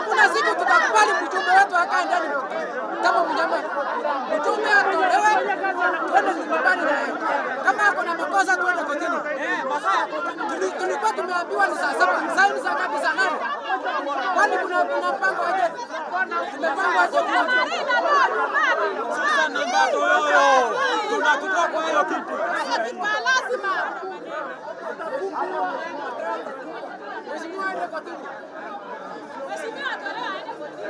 Kuna siku tutakubali mjumbe wetu akae ndani kama mnyama. Mjumbe atolewe twende nyumbani naye. Kama kuna makosa twende kotini. Tulikuwa tumeambiwa ni saa 7, sasa ni saa ngapi? Saa 8. Kwani kuna mpango aje? Tumepanga aje? Sasa ni bado yoyo. Tunatuka kwa hiyo kitu. Lazima. Mheshimiwa aende kotini. Mheshimiwa atolewe aende kotini.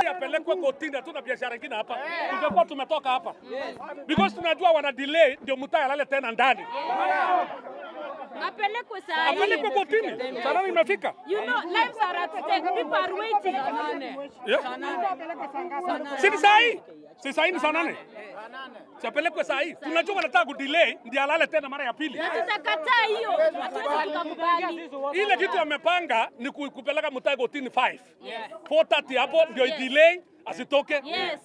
Yapelekwe kotini, hatuna biashara nyingine hapa. Tungekuwa tumetoka hapa. Because tunajua wana delay ndio Mutai alale tena ndani. Apelekwe saa hii. Apelekwe kotini. Sana imefika. You know, lives are at stake. People are waiting. Si saa hii. Si saa hii ni saa 8. Apelekwe saa hii. Tunajua wanataka kudelay ndio alale tena mara ya pili. Tutakataa hiyo. Hatuwezi tukakubali. Ile kitu wamepanga ni kupeleka Mutai kotini 5. 4:30 hapo ndio delay asitoke. Yes.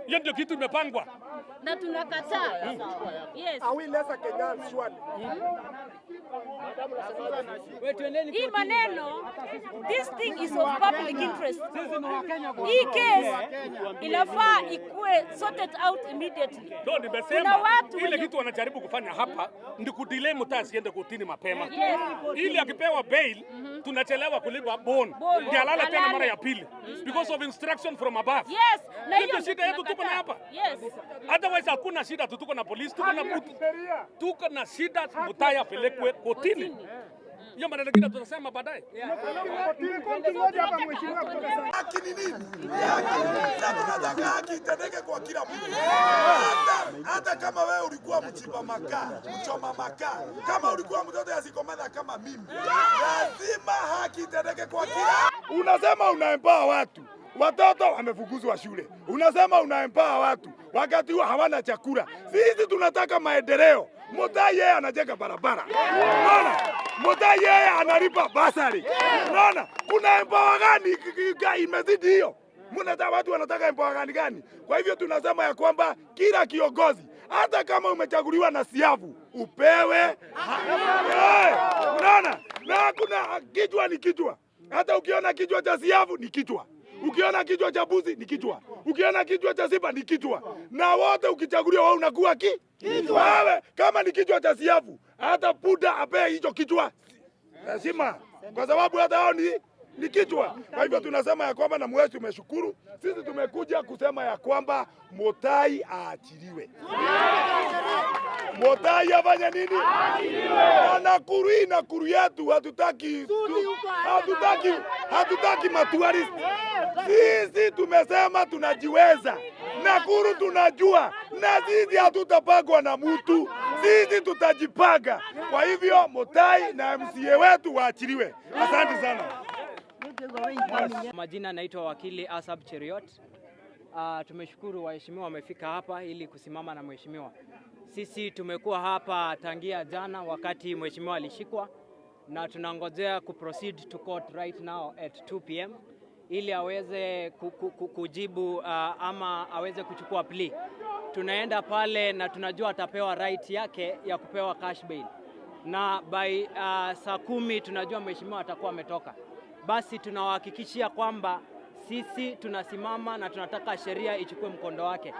Hiyo ndio kitu imepangwa. Na tunakataa. Yes. Awilesa Kenya swali. Hii maneno, this thing is of public interest. Hii case inafaa ikue sorted out immediately. Ndio nimesema ile kitu wanajaribu kufanya hapa ni kudelay Mutai asiende kotini mapema. Yes. Ili akipewa bail tunachelewa kulipa bond. Ndio alala tena mara ya pili because of instruction from above. Yes. Na hiyo shida yetu tuko na hapa. Yes. Otherwise hakuna shida, tuko na polisi, tuko na shida Mutai apelekwe kotini. Hiyo maneno mengine tutasema baadaye. Haki ni nini? Tunataka haki itendeke kwa kila mtu. Hata kama wewe ulikuwa mchimba makaa, mchoma makaa, kama ulikuwa mtoto yasikomana kama mimi, lazima haki itendeke kwa kila. Unasema unaempower watu. Watoto wamefukuzwa shule. Unasema unaempower watu wakati huo hawana chakula. Sisi tunataka maendeleo. Mutai yeye anajenga barabara. Unaona? Mutai yeye analipa basari. Unaona? Kuna empower gani imezidi hiyo? Mnataka watu wanataka empower gani? Kwa hivyo tunasema ya kwamba kila kiongozi hata kama umechaguliwa na siafu upewe. Unaona? Na hakuna kichwa ni kichwa. Hata ukiona kichwa cha siafu ni kichwa. Ukiona kichwa cha buzi ni kichwa. Ukiona kichwa cha simba ni kichwa. Na wote ukichaguliwa wewe unakuwa kichwa. Wewe kama ni kichwa cha siafu, hata puda apea hicho kichwa. Lazima. Kwa sababu hata hao ni kichwa. Kwa hivyo tunasema ya kwamba na mwezi tumeshukuru. Sisi tumekuja kusema ya kwamba Mutai aachiliwe. Mutai afanye nini? Aachiliwe. Na Nakuru yetu hatutaki matuaristi. Sisi tumesema tunajiweza. Nakuru tunajua na sisi hatutapagwa na mtu. Sisi tutajipaga. Kwa hivyo Mutai na MCA wetu waachiliwe. Asante sana. Majina naitwa wakili Asab Cheriot. Tumeshukuru waheshimiwa wamefika hapa ili kusimama na mheshimiwa. Sisi tumekuwa hapa tangia jana wakati mheshimiwa alishikwa na tunangojea kuproceed to court right now at 2 p.m. ili aweze kujibu ama aweze kuchukua plea. Tunaenda pale na tunajua atapewa right yake ya kupewa cash bail. Na by saa 10 tunajua mheshimiwa atakuwa ametoka. Basi tunawahakikishia kwamba sisi tunasimama na tunataka sheria ichukue mkondo wake.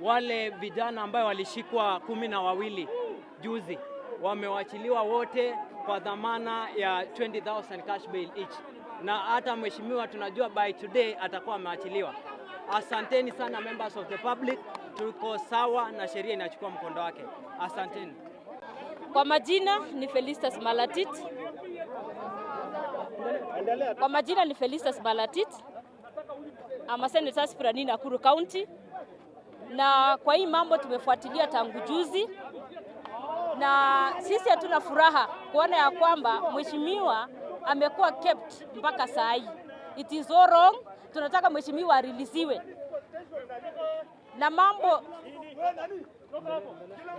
Wale vijana ambao walishikwa 12 juzi wamewachiliwa wote kwa dhamana ya 20,000 cash bail each. Na hata mheshimiwa tunajua by today atakuwa ameachiliwa. Asanteni sana members of the public, tuko sawa na sheria inachukua mkondo wake. Asanteni. Kwa majina ni Felicitas Malatit. Ama Senator Aspirant Nakuru County. Na kwa hii mambo tumefuatilia tangu juzi. Na sisi hatuna furaha kuona ya kwamba mheshimiwa amekuwa kept mpaka saa hii. It is all wrong. Tunataka mheshimiwa arilisiwe.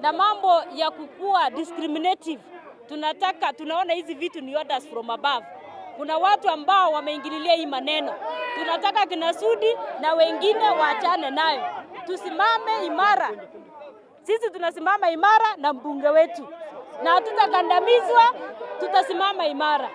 Na mambo ya kukua discriminative. Tunaona hizi vitu ni orders from above. Kuna watu ambao wameingililia hii maneno. Tunataka kina Sudi na wengine waachane nayo. Tusimame imara. Sisi tunasimama imara na mbunge wetu. Na hatutakandamizwa, tutasimama imara.